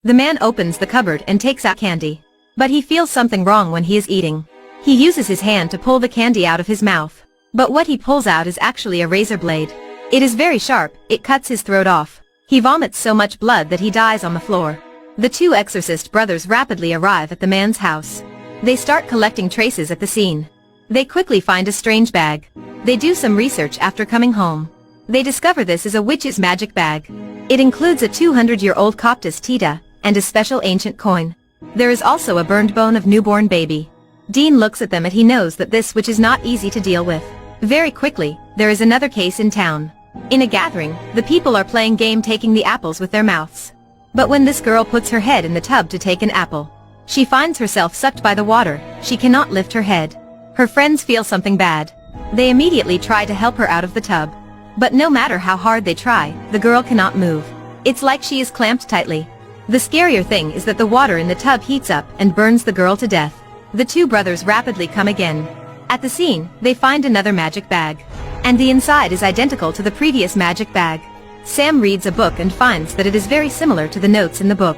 The man opens the cupboard and takes out candy. But he feels something wrong when he is eating. He uses his hand to pull the candy out of his mouth. But what he pulls out is actually a razor blade. It is very sharp, it cuts his throat off. He vomits so much blood that he dies on the floor. The two exorcist brothers rapidly arrive at the man's house. They start collecting traces at the scene. They quickly find a strange bag. They do some research after coming home. They discover this is a witch's magic bag. It includes a 200-year-old Coptis Tita, and a special ancient coin. There is also a burned bone of newborn baby. Dean looks at them and he knows that this witch is not easy to deal with. Very quickly, there is another case in town. In a gathering, the people are playing game taking the apples with their mouths. But when this girl puts her head in the tub to take an apple, she finds herself sucked by the water. She cannot lift her head. Her friends feel something bad. They immediately try to help her out of the tub. But no matter how hard they try, the girl cannot move. It's like she is clamped tightly. The scarier thing is that the water in the tub heats up and burns the girl to death. The two brothers rapidly come again. At the scene, they find another magic bag. And the inside is identical to the previous magic bag. Sam reads a book and finds that it is very similar to the notes in the book.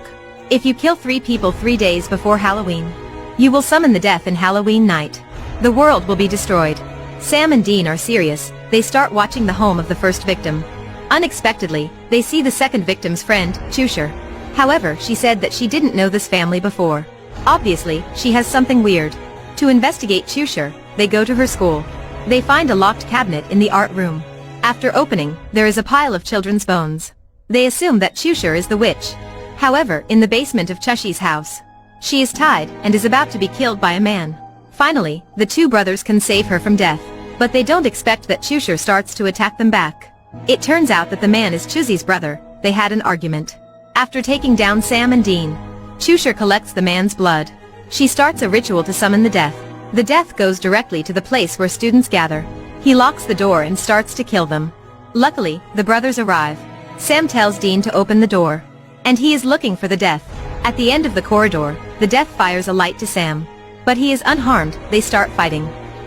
If you kill 3 people 3 days before Halloween, you will summon the death in Halloween night. The world will be destroyed. Sam and Dean are serious. They start watching the home of the first victim. Unexpectedly, they see the second victim's friend, Chusher. However, she said that she didn't know this family before. Obviously, she has something weird. To investigate Chusher, they go to her school. They find a locked cabinet in the art room. After opening, there is a pile of children's bones. They assume that Chusher is the witch. However, in the basement of Chushy's house, she is tied and is about to be killed by a man. Finally, the two brothers can save her from death. But they don't expect that Chusher starts to attack them back. It turns out that the man is Chushy's brother. They had an argument. After taking down Sam and Dean, Chusher collects the man's blood. She starts a ritual to summon the death. The death goes directly to the place where students gather. He locks the door and starts to kill them. Luckily, the brothers arrive. Sam tells Dean to open the door. And he is looking for the death. At the end of the corridor, the death fires a light to Sam. But he is unharmed. They start fighting.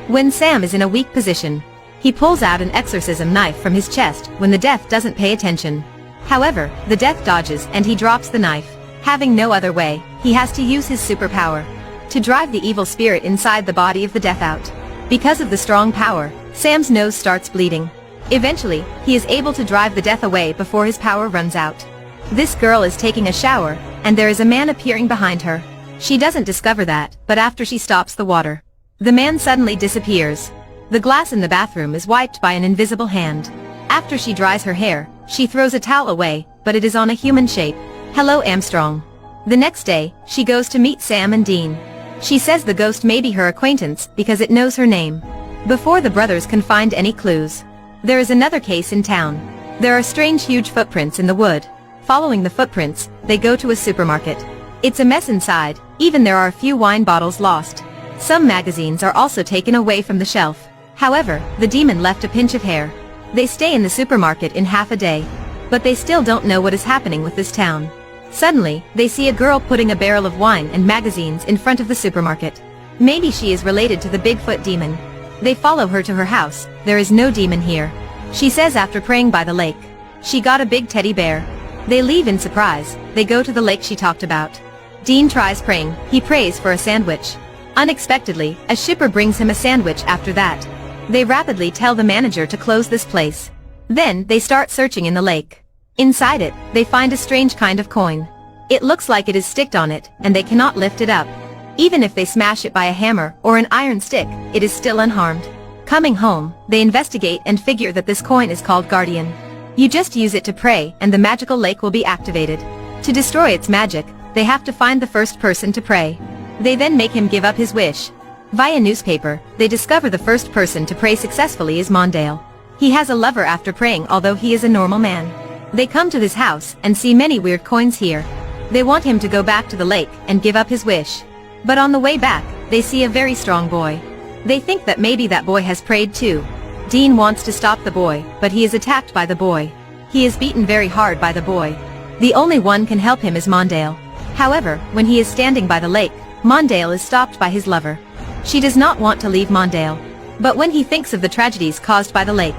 When Sam is in a weak position, he pulls out an exorcism knife from his chest when the death doesn't pay attention. However, the death dodges and he drops the knife. Having no other way, he has to use his superpower to drive the evil spirit inside the body of the death out. Because of the strong power, Sam's nose starts bleeding. Eventually, he is able to drive the death away before his power runs out. This girl is taking a shower, and there is a man appearing behind her. She doesn't discover that, but after she stops the water, the man suddenly disappears. The glass in the bathroom is wiped by an invisible hand. After she dries her hair, she throws a towel away, but it is on a human shape. Hello, Armstrong. The next day, she goes to meet Sam and Dean. She says the ghost may be her acquaintance because it knows her name. Before the brothers can find any clues, there is another case in town. There are strange huge footprints in the wood. Following the footprints, they go to a supermarket. It's a mess inside. Even there are a few wine bottles lost. Some magazines are also taken away from the shelf. However, the demon left a pinch of hair. They stay in the supermarket in half a day. But they still don't know what is happening with this town. Suddenly, they see a girl putting a barrel of wine and magazines in front of the supermarket. Maybe she is related to the Bigfoot demon. They follow her to her house. There is no demon here. She says after praying by the lake, she got a big teddy bear. They leave in surprise. They go to the lake she talked about. Dean tries praying. He prays for a sandwich. Unexpectedly, a shipper brings him a sandwich after that. They rapidly tell the manager to close this place. Then, they start searching in the lake. Inside it, they find a strange kind of coin. It looks like it is sticked on it, and they cannot lift it up. Even if they smash it by a hammer or an iron stick, it is still unharmed. Coming home, they investigate and figure that this coin is called Guardian. You just use it to pray and the magical lake will be activated. To destroy its magic, they have to find the first person to pray. They then make him give up his wish. Via newspaper, they discover the first person to pray successfully is Mondale. He has a lover after praying although he is a normal man. They come to his house and see many weird coins here. They want him to go back to the lake and give up his wish. But on the way back, they see a very strong boy. They think that maybe that boy has prayed too. Dean wants to stop the boy, but he is attacked by the boy. He is beaten very hard by the boy. The only one can help him is Mondale. However, when he is standing by the lake, Mondale is stopped by his lover. She does not want to leave Mondale. But when he thinks of the tragedies caused by the lake,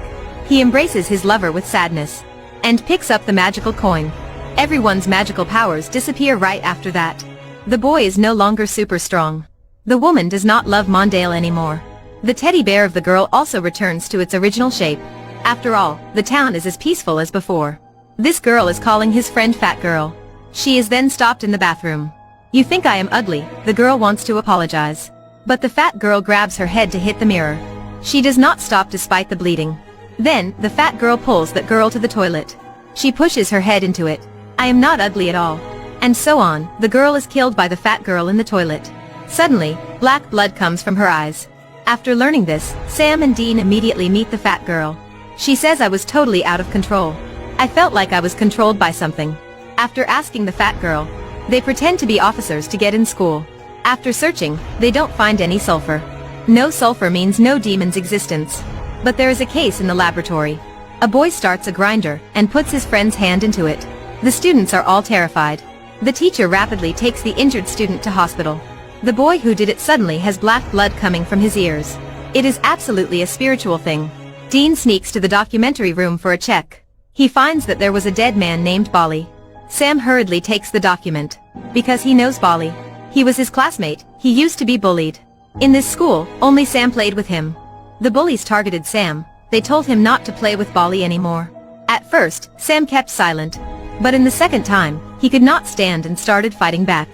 he embraces his lover with sadness and picks up the magical coin. Everyone's magical powers disappear right after that. The boy is no longer super strong. The woman does not love Mondale anymore. The teddy bear of the girl also returns to its original shape. After all, the town is as peaceful as before. This girl is calling his friend Fat Girl. She is then stopped in the bathroom. "You think I am ugly," the girl wants to apologize. But the fat girl grabs her head to hit the mirror. She does not stop despite the bleeding. Then, the fat girl pulls that girl to the toilet. She pushes her head into it. "I am not ugly at all." And so on, the girl is killed by the fat girl in the toilet. Suddenly, black blood comes from her eyes. After learning this, Sam and Dean immediately meet the fat girl. She says, "I was totally out of control. I felt like I was controlled by something." After asking the fat girl, they pretend to be officers to get in school. After searching, they don't find any sulfur. No sulfur means no demon's existence. But there is a case in the laboratory. A boy starts a grinder and puts his friend's hand into it. The students are all terrified. The teacher rapidly takes the injured student to hospital. The boy who did it suddenly has black blood coming from his ears. It is absolutely a spiritual thing. Dean sneaks to the documentary room for a check. He finds that there was a dead man named Bali. Sam hurriedly takes the document. Because he knows Bali. He was his classmate, he used to be bullied. In this school, only Sam played with him. The bullies targeted Sam. They told him not to play with Bali anymore. At first, Sam kept silent. But in the second time, he could not stand and started fighting back.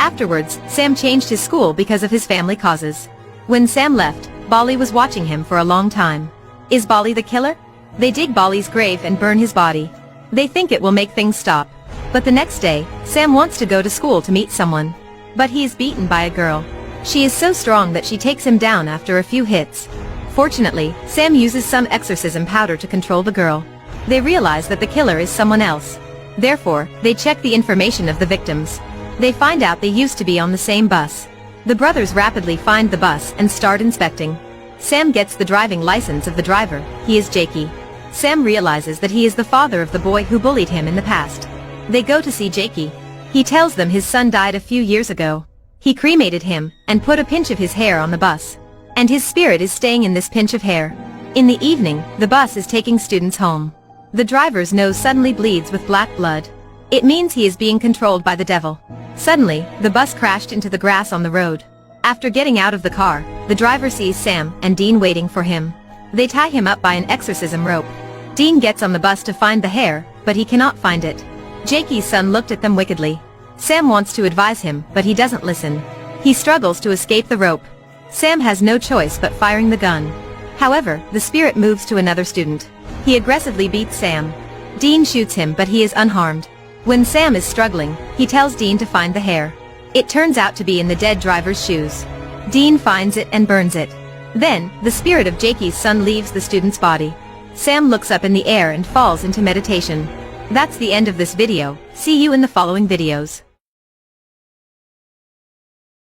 Afterwards, Sam changed his school because of his family causes. When Sam left, Bali was watching him for a long time. Is Bali the killer? They dig Bali's grave and burn his body. They think it will make things stop. But the next day, Sam wants to go to school to meet someone. But he is beaten by a girl. She is so strong that she takes him down after a few hits. Fortunately, Sam uses some exorcism powder to control the girl. They realize that the killer is someone else. Therefore, they check the information of the victims. They find out they used to be on the same bus. The brothers rapidly find the bus and start inspecting. Sam gets the driving license of the driver. He is Jakey. Sam realizes that he is the father of the boy who bullied him in the past. They go to see Jakey. He tells them his son died a few years ago. He cremated him and put a pinch of his hair on the bus. And his spirit is staying in this pinch of hair. In the evening, the bus is taking students home. The driver's nose suddenly bleeds with black blood. It means he is being controlled by the devil. Suddenly, the bus crashed into the grass on the road. After getting out of the car, the driver sees Sam and Dean waiting for him. They tie him up by an exorcism rope. Dean gets on the bus to find the hair, but he cannot find it. Jakey's son looked at them wickedly. Sam wants to advise him, but he doesn't listen. He struggles to escape the rope. Sam has no choice but firing the gun. However, the spirit moves to another student. He aggressively beats Sam. Dean shoots him, but he is unharmed. When Sam is struggling, he tells Dean to find the hair. It turns out to be in the dead driver's shoes. Dean finds it and burns it. Then, the spirit of Jakey's son leaves the student's body. Sam looks up in the air and falls into meditation. That's the end of this video. See you in the following videos.